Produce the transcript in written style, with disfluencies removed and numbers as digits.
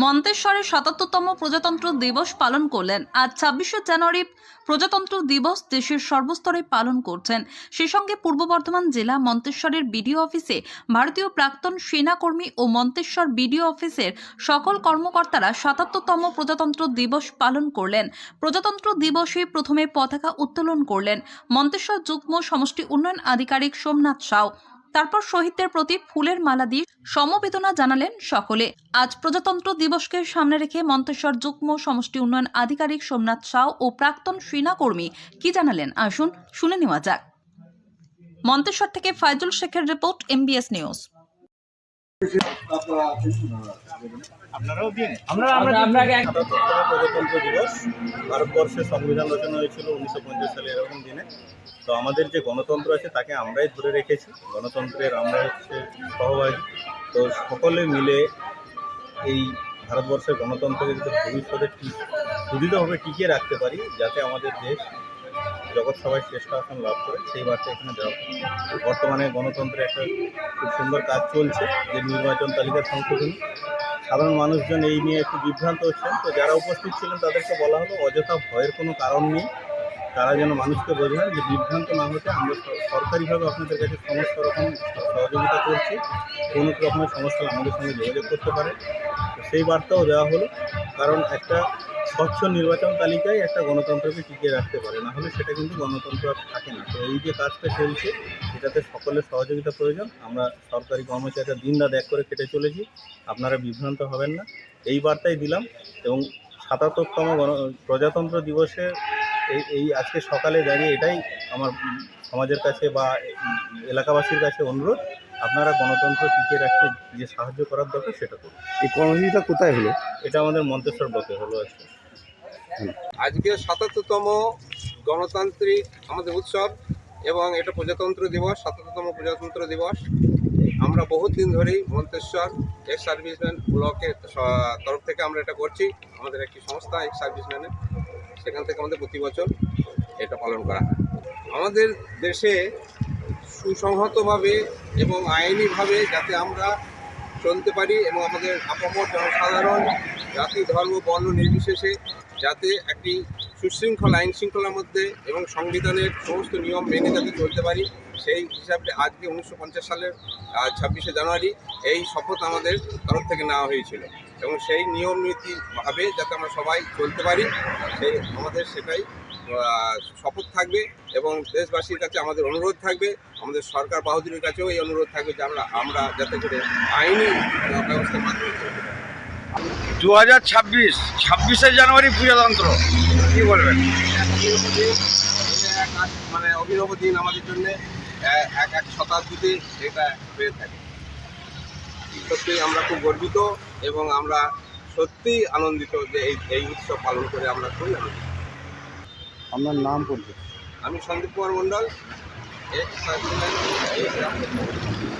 মন্তেশ্বরে ৭৭তম প্রজাতন্ত্র দিবস পালন করলেন। আজ ২৬শে জানুয়ারি প্রজাতন্ত্র দিবস দেশের সর্বস্তরে পালন করছেন। সেই সঙ্গে পূর্ব বর্ধমান জেলা মন্তেশ্বরের বিডিও অফিসে ভারতীয় প্রাক্তন সেনাকর্মী ও মন্তেশ্বর বিডিও অফিসের সকল কর্মকর্তারা ৭৭তম প্রজাতন্ত্র দিবস পালন করলেন। প্রজাতন্ত্র দিবসে প্রথমে পতাকা উত্তোলন করলেন মন্তেশ্বর যুগ্ম সমষ্টি উন্নয়ন আধিকারিক সোমনাথ সাউ। তারপর শহীদদের প্রতি ফুলের মালা দিয়ে সমবেদনা জানালেন সকলে। আজ প্রজাতন্ত্র দিবসকে সামনে রেখে মন্তেশ্বর যুগ্ম সমষ্টি উন্নয়ন আধিকারিক সোমনাথ সাউ ও প্রাক্তন সেনাকর্মী কি জানালেন আসুন শুনে নেওয়া যাক। মন্তেশ্বর থেকে ফাইজুল শেখের রিপোর্ট, MBS নিউজ। প্রজাতন্ত্র দিবস ভারতবর্ষের সংবিধান রচনা হয়েছিল 1950 সালে এরকম দিনে। তো আমাদের যে গণতন্ত্র আছে তাকে আমরাই ধরে রেখেছি, গণতন্ত্রের আমরা হচ্ছে সহভাগী। তো সকলে মিলে এই ভারতবর্ষের গণতন্ত্রকে যদি ভবিষ্যতে সুদৃঢ়ভাবে টিকিয়ে রাখতে পারি, যাতে আমাদের দেশ জগৎ সবাই শ্রেষ্ঠ আসন লাভ করে, সেই বার্তা এখানে দেওয়া। বর্তমানে গণতন্ত্রে একটা খুব সুন্দর কাজ চলছে, যে নির্বাচন তালিকা সংশোধনী। সাধারণ মানুষজন এই নিয়ে একটু বিভ্রান্ত হচ্ছেন। তো যারা উপস্থিত ছিলেন তাদেরকে বলা হলো অযথা ভয়ের কোনো কারণ নেই, তারা যেন মানুষকে বোঝান যে বিভ্রান্ত না হতে আমরা সরকারিভাবে আপনাদের কাছে সমস্ত রকম সহযোগিতা করছি, কোনো রকমের সমস্যা আমাদের সঙ্গে যোগাযোগ করতে পারে। তো সেই বার্তাও দেওয়া হলো, কারণ একটা স্বচ্ছ নির্বাচন তালিকায় একটা গণতন্ত্রকে টিকিয়ে রাখতে পারে, না হলে সেটা কিন্তু গণতন্ত্র আর থাকে না। তো এই যে কাজটা চলছে, এটাতে সকলের সহযোগিতা প্রয়োজন। আমরা সরকারি কর্মচারীরা দিনরাত এক করে কেটে চলেছি, আপনারা বিভ্রান্ত হবেন না, এই বার্তাই দিলাম। এবং ৭৭তম প্রজাতন্ত্র দিবসে এই আজকে সকালে দাঁড়িয়ে এটাই আমার সমাজের কাছে বা এলাকাবাসীর কাছে অনুরোধ, আপনারা গণতন্ত্র টিকিয়ে রাখতে যে সাহায্য করার দরকার সেটা করুন। এই কর্মসূচিটা কোথায় হলো? এটা আমাদের মন্তেশ্বর ব্লকে হলো আজকে। আজকে ৭৭তম গণতান্ত্রিক আমাদের উৎসব এবং এটা প্রজাতন্ত্র দিবস, ৭৭তম প্রজাতন্ত্র দিবস। আমরা বহুত দিন ধরেই মন্তেশ্বর এক্স সার্ভিসম্যান ব্লকের তরফ থেকে আমরা এটা করছি। আমাদের একটি সংস্থা এক্স সার্ভিসম্যানের, সেখান থেকে আমাদের প্রতি বছর এটা পালন করা হয়। আমাদের দেশে সুসংহতভাবে এবং আইনিভাবে যাতে আমরা চলতে পারি এবং আমাদের আপামর জনসাধারণ জাতি ধর্ম বর্ণ নির্বিশেষে যাতে একটি সুশৃঙ্খল আইন শৃঙ্খলার মধ্যে এবং সংবিধানের সমস্ত নিয়ম মেনে যাতে চলতে পারি, সেই হিসাবে আজকে 1950 সালের 26শে জানুয়ারি এই শপথ আমাদের তরফ থেকে নেওয়া হয়েছিল এবং সেই নিয়ম নীতিভাবে যাতে আমরা সবাই চলতে পারি, সেই আমাদের সেটাই শপথ থাকবে। এবং দেশবাসীর কাছে আমাদের অনুরোধ থাকবে, আমাদের সরকার বাহাদুরের কাছেও এই অনুরোধ থাকবে যে আমরা যাতে করে আইনি ব্যবস্থার মাধ্যমে 2026 জানুয়ারি প্রজাতন্ত্র, কি বলবেন? মানে অভিনব দিন আমাদের জন্য, এক শতাব্দীতে এটা হয়ে থাকে। সত্যিই আমরা খুব গর্বিত এবং আমরা সত্যিই আনন্দিত যে এই উৎসব পালন করে আমরা খুবই আনন্দিত। আপনার নাম পরিচয়? আমি সন্দীপ কুমার মণ্ডল, এক্স সার্ভিসম্যান।